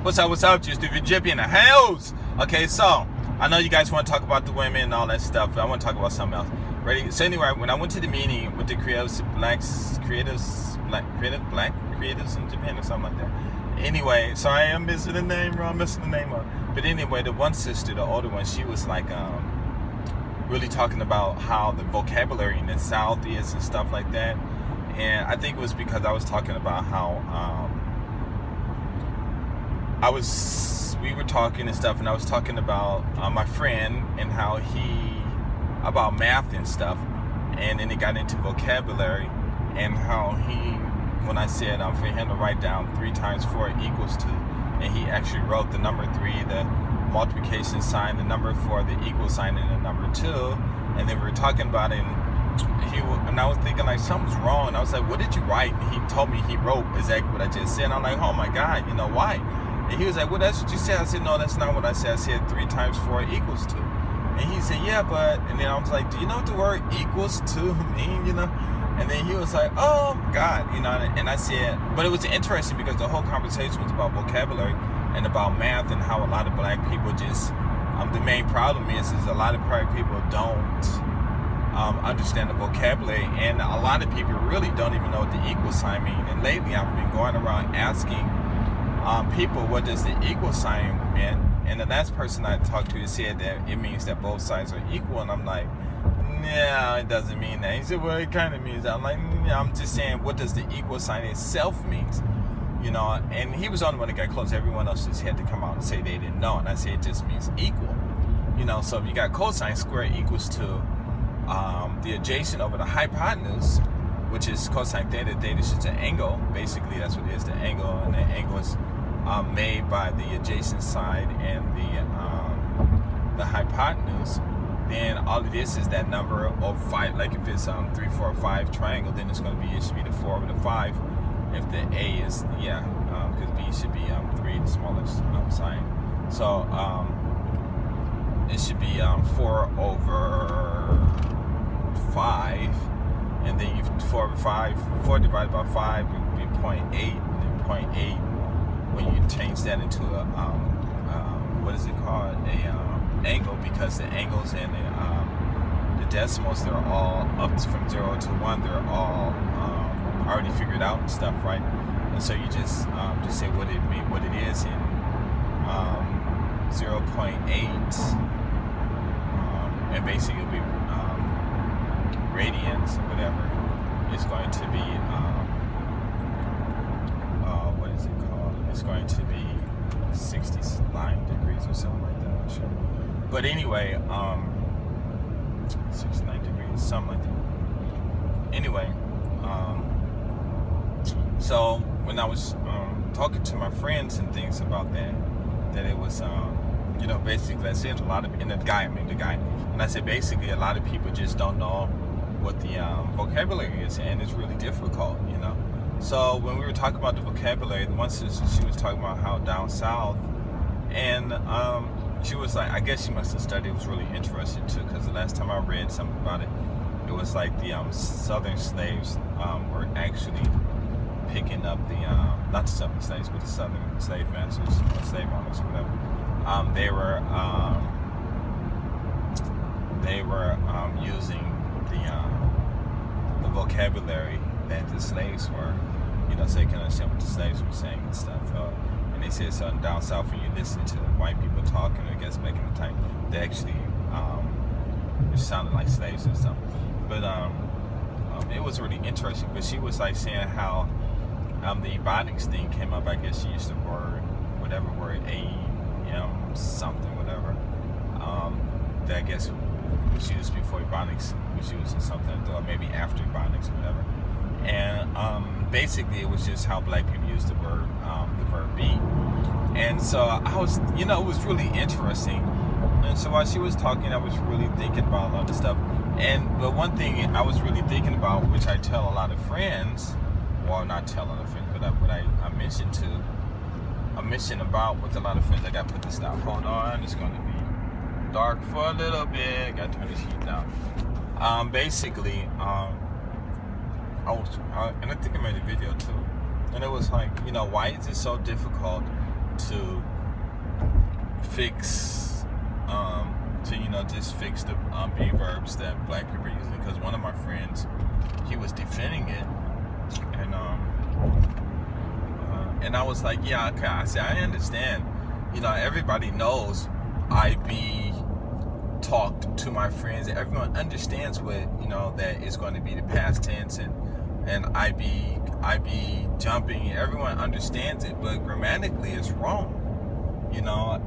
What's up? Just the Jippy in the house. Okay, so I know you guys want to talk about the women and all that stuff, but I want to talk about something else. Ready? So anyway, when I went to the meeting with the creative black creatives in Japan or something like that. Anyway, sorry, I'm missing the name wrong, But anyway, the one sister, the older one, she was like really talking about how the vocabulary in the South is and stuff like that. And I think it was because I was talking about how we were talking and stuff, and I was talking about my friend and how about math and stuff, and then it got into vocabulary, and how when I said for him to write down 3 times 4 equals 2, and he actually wrote the number 3, the multiplication sign, the number 4, the equal sign, and the number 2, and then we were talking about it, and I was thinking like something's wrong, and I was like, what did you write? And he told me he wrote exactly what I just said, and I'm like, oh my God, why? And he was like, well, that's what you said. I said, no, that's not what I said. I said 3 times 4 equals 2. And he said, yeah, but, and then I was like, do you know what the word equals 2 mean, And then he was like, oh, God, and I said, but it was interesting because the whole conversation was about vocabulary and about math and how a lot of black people just, the main problem is a lot of black people don't understand the vocabulary, and a lot of people really don't even know what the equal sign mean. And lately I've been going around asking people what does the equal sign mean, and the last person I talked to said that it means that both sides are equal, and I'm like, no, it doesn't mean that. He said, well, it kind of means that. I'm like, yeah, I'm just saying, what does the equal sign itself means? And he was the only one that got close. Everyone else just had to come out and say they didn't know, and I said it just means equal. So if you got cosine squared equals to the adjacent over the hypotenuse, which is cosine theta. Theta is just an angle. Basically, that's what it is, the angle, and the angle is made by the adjacent side and the hypotenuse. Then all of this is that number of 5. Like if it's 3, 4, 5 triangle, then it should be the 4 over the 5. If the A is because B should be 3, the smallest sign. So it should be 4 over 5. And then 4 divided by 5 would be 0.8, and then 0.8, when you change that into a what is it called, angle, because the angles and the decimals, they're all up from 0 to 1, they're all already figured out and stuff, right? And so you just say what it is in 0.8, and basically it'll be radians or whatever. It's going to be what is it called? It's going to be 69 degrees or something like that. I'm not sure. But anyway, 69 degrees, something like that. Anyway, so when I was talking to my friends and things about that it was basically I said a lot of, and the guy, and I said basically a lot of people just don't know what the vocabulary is, and it's really difficult, So when we were talking about the vocabulary, the one sister, she was talking about how down south, and she was like, I guess she must have studied. It was really interesting too, because the last time I read something about it, it was like the southern slaves were actually picking up the not the southern slaves, but the southern slave masters or slave owners or whatever. They were using the vocabulary that the slaves were, so they can understand what the slaves were saying and stuff. And they said something down south, when you listen to white people talking, I guess back in the time, they actually it sounded like slaves and stuff. But it was really interesting. But she was like saying how the Ebonics thing came up. I guess she used the word, whatever word, A-M something, whatever. That I guess was used before Ebonics was used or something, or maybe after Ebonics or whatever. And basically it was just how black people use the verb be. And so I was, it was really interesting. And so while she was talking, I was really thinking about a lot of stuff. But one thing I was really thinking about, which I tell a lot of friends, well, not tell a lot of friends, but what I mentioned about with a lot of friends. I got to put this down. Hold on, it's going to be dark for a little bit. Got to turn this heat down. Basically, and I think I made a video too, and it was like, why is it so difficult to fix, just fix the be verbs that black people are using. Because one of my friends, he was defending it, and I was like, yeah, okay. I said, I understand. Everybody knows I be talked to my friends. Everyone understands what that is going to be the past tense, and I be jumping. Everyone understands it, but grammatically it's wrong.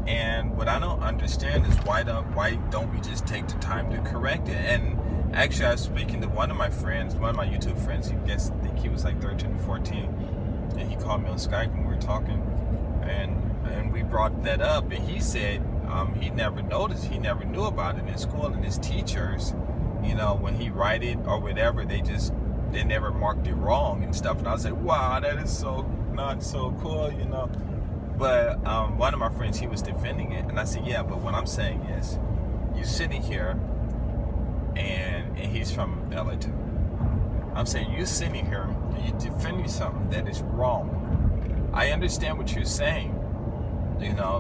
And what I don't understand is why don't we just take the time to correct it? And actually, I was speaking to one of my YouTube friends. I think he was like 13 or 14, and he called me on Skype and we were talking, and we brought that up, and he said he never knew about it in school, and his teachers, when he write it or whatever, they never marked it wrong and stuff. And I was like, wow, that is so not so cool, But one of my friends, he was defending it, and I said, yeah, but what I'm saying is, you're sitting here, and he's from LA too. I'm saying you're sitting here and you're defending something that is wrong. I understand what you're saying.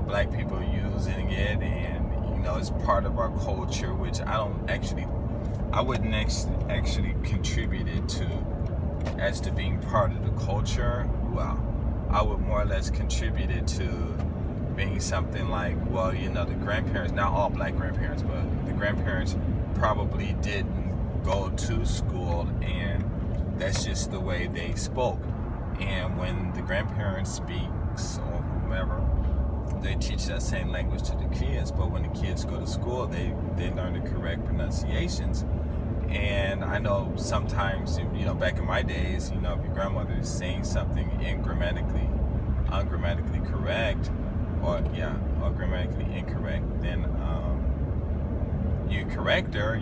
Black people using it, and it's part of our culture, which I wouldn't actually contribute it to as to being part of the culture. Well, I would more or less contribute it to being something like, well, the grandparents, not all black grandparents, but the grandparents probably didn't go to school, and that's just the way they spoke. And when the grandparents speaks or whomever, they teach that same language to the kids, but when the kids go to school, they learn the correct pronunciations. And I know sometimes, back in my days, if your grandmother is saying something ungrammatically correct, or grammatically incorrect, then you correct her.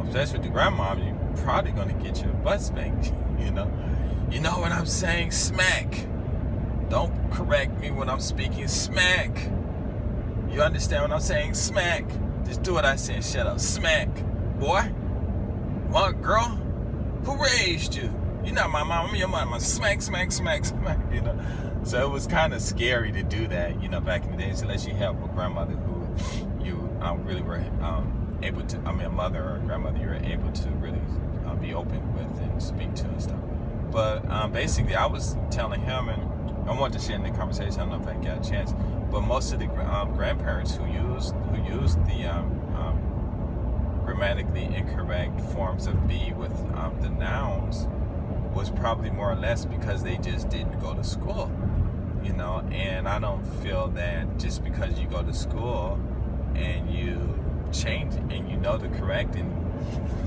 Especially with the grandmom, you're probably gonna get your butt spanked. When I'm saying smack, don't correct me when I'm speaking smack. You understand when I'm saying smack? Just do what I say and shut up. Smack. Boy, what girl? Who raised you? You're not my mom. I'm your mama. Smack, smack, smack, smack. So it was kind of scary to do that. Back in the days, unless you have a grandmother who you really were able to. A mother or a grandmother you were able to really be open with and speak to and stuff. But basically, I was telling him, and I wanted to share in the conversation. I don't know if I got a chance, but most of the grandparents who used the grammatically incorrect forms of be with the nouns was probably more or less because they just didn't go to school, and I don't feel that just because you go to school and you change it and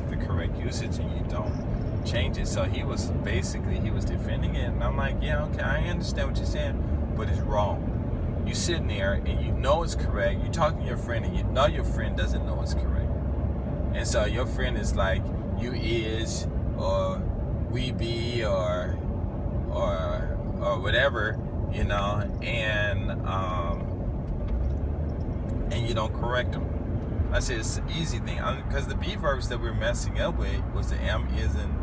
the correct usage and you don't change it. So he was defending it, and I'm like, yeah, okay, I understand what you're saying, but it's wrong. You're sitting there and it's correct. You're talking to your friend and your friend doesn't know it's correct. And so your friend is like, you is, or we be, or whatever, and you don't correct them. I said it's an easy thing, because the be verbs that we're messing up with was the am, is, and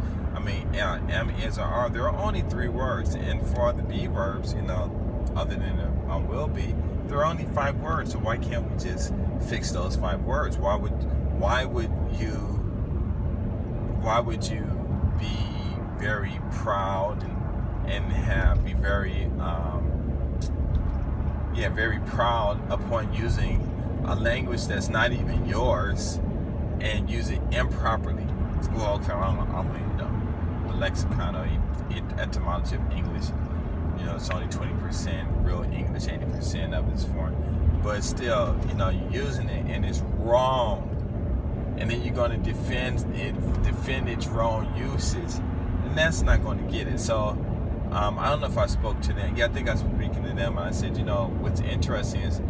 am, is, or are. There are only 3 words, and for the be verbs, other than the will be, there are only 5 words. So why can't we just fix those 5 words? Why would you be very proud and be very very proud upon using a language that's not even yours and use it improperly? Well, okay, the lexicon or etymology of English, it's only 20% real English, 80% of it's foreign. But still, you're using it and it's wrong. And then you're going to defend its wrong usage, and that's not going to get it. So I don't know if I spoke to them. Yeah, I think I was speaking to them, and I said, what's interesting is,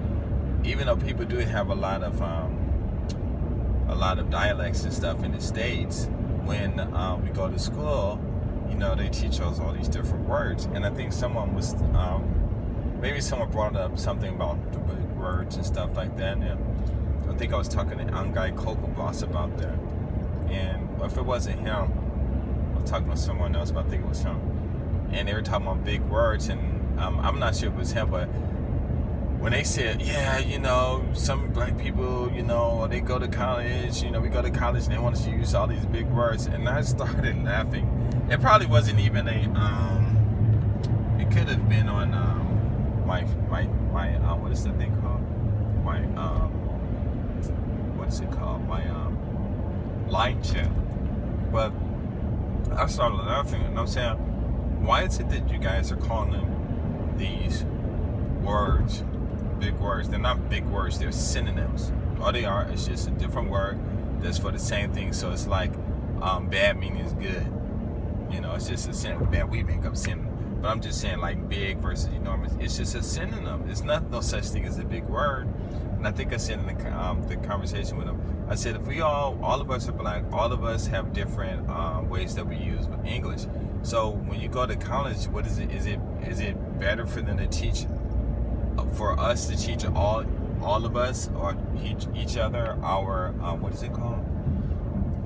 even though people do have a lot of dialects and stuff in the States, when we go to school, they teach us all these different words. And I think someone brought up something about the words and stuff like that. And I think I was talking to Angai Kokobloss about that. And if it wasn't him, I was talking to someone else, but I think it was him. And they were talking about big words, and I'm not sure if it was him, but when they said, yeah, some black people, they go to college, we go to college and they want us to use all these big words, and I started laughing. It probably wasn't even it could have been on my what is that thing called? My what is it called? My live chat. But I started laughing, and I'm saying, why is it that you guys are calling these words big words? They're not big words, they're synonyms. All they are is just a different word that's for the same thing. So it's like bad meaning is good. It's just a synonym. Bad, we make up synonym. But I'm just saying, like, big versus enormous. It's just a synonym. It's no such thing as a big word. And I think I said in the conversation with him, I said, if we all of us are black, all of us have different ways that we use English. So when you go to college, what is it? Is it better for them to teach, for us to teach all of us, or each other our what is it called?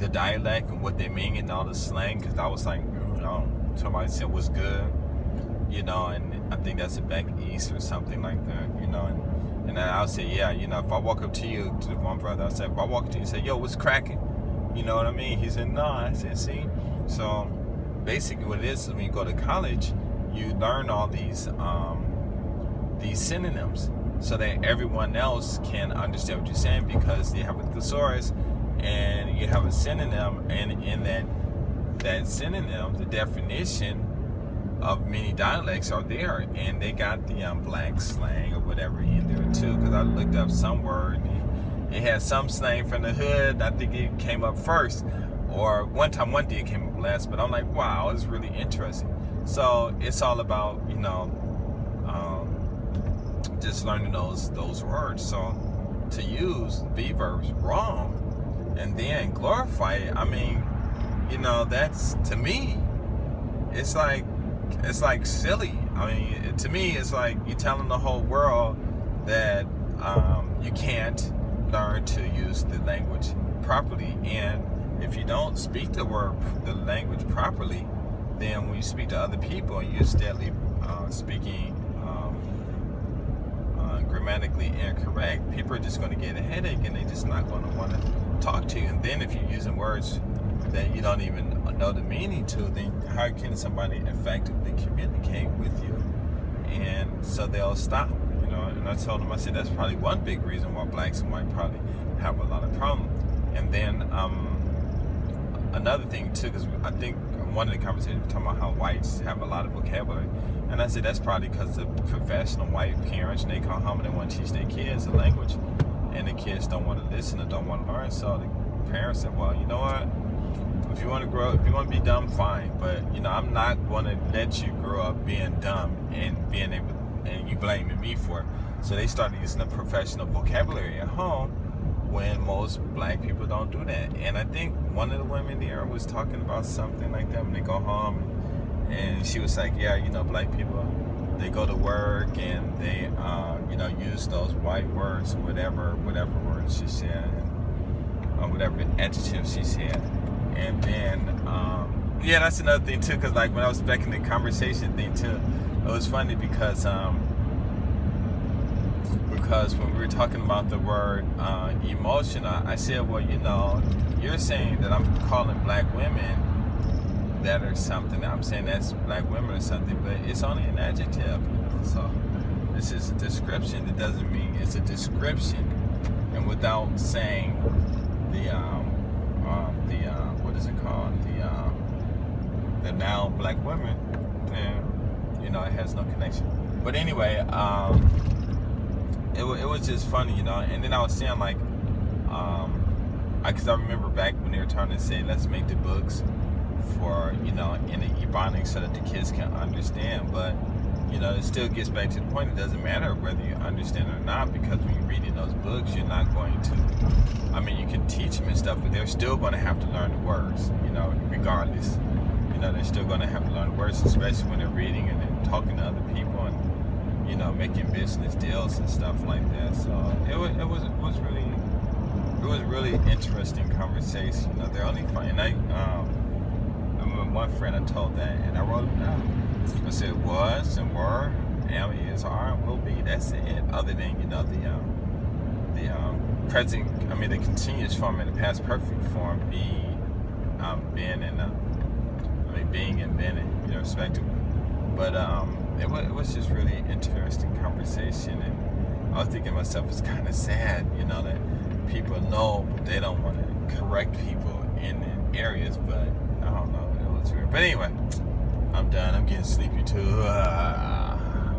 The dialect and what they mean and all the slang? Because I was like, somebody said what's good, and I think that's a back east or something like that, and then I'll say, yeah, if I walk up to you, to one brother, I'll say, if I walk up to you and say, yo, what's cracking? You know what I mean? He said, no. I said, see? So basically what it is when you go to college, you learn all these synonyms so that everyone else can understand what you're saying, because you have a thesaurus and you have a synonym, and in that synonym, the definition of many dialects are there, and they got the black slang or whatever in there too, because I looked up some word, it had some slang from the hood. I think it came up first, or one day it came up last, but I'm like, wow, it's really interesting. So it's all about just learning those words. So to use be verbs wrong and then glorify it, I mean, that's, to me, it's like silly. I mean, to me, it's like you're telling the whole world that you can't learn to use the language properly, and if you don't speak the language properly, then when you speak to other people and you're steadily speaking grammatically incorrect, people are just going to get a headache, and they're just not going to want to talk to you. And then if you're using words that you don't even know the meaning to, then how can somebody effectively communicate with you? And so they'll stop, and I told them, I said, that's probably one big reason why blacks and white probably have a lot of problems. And then another thing too, because I think one of the conversations we're talking about how whites have a lot of vocabulary, and I said that's probably because the professional white parents, and they come home and they want to teach their kids a language, and the kids don't want to listen or don't want to learn. So the parents said, well, you know what? If you want to grow up, if you want to be dumb, fine. But I'm not going to let you grow up being dumb and being able, and you blaming me for it. So they started using the professional vocabulary at home, when most black people don't do that. And I think one of the women there was talking about something like that when they go home, and she was like, yeah, black people, they go to work and they use those white words, whatever words she said, or whatever adjective she said. And then yeah, that's another thing too, because like when I was back in the conversation thing too, it was funny because when we were talking about the word emotional, I said, well, you're saying that I'm calling black women that or something. I'm saying that's black women or something, but it's only an adjective. So this is a description. It doesn't mean it's a description. And without saying the what is it called? The noun black women, then it has no connection. But anyway, it was just funny, and then I was saying like, because I remember back when they were trying to say, let's make the books for, in the Ebonics so that the kids can understand, but, it still gets back to the point, it doesn't matter whether you understand it or not, because when you're reading those books, you're not going to, you can teach them and stuff, but they're still going to have to learn the words, regardless. They're still going to have to learn the words, especially when they're reading and then talking to other people and, making business deals and stuff like that. So it was really interesting conversation. They're only fun. And I remember one friend I told that, and I wrote it down. I said was and were am, is, are, and will be. That's it. Other than the present, the continuous form and the past perfect form be been and being and been, respectively. But it was just really interesting conversation, and I was thinking to myself, it's kind of sad, that people know, but they don't want to correct people in areas. But I don't know, it was weird. But anyway, I'm done. I'm getting sleepy too.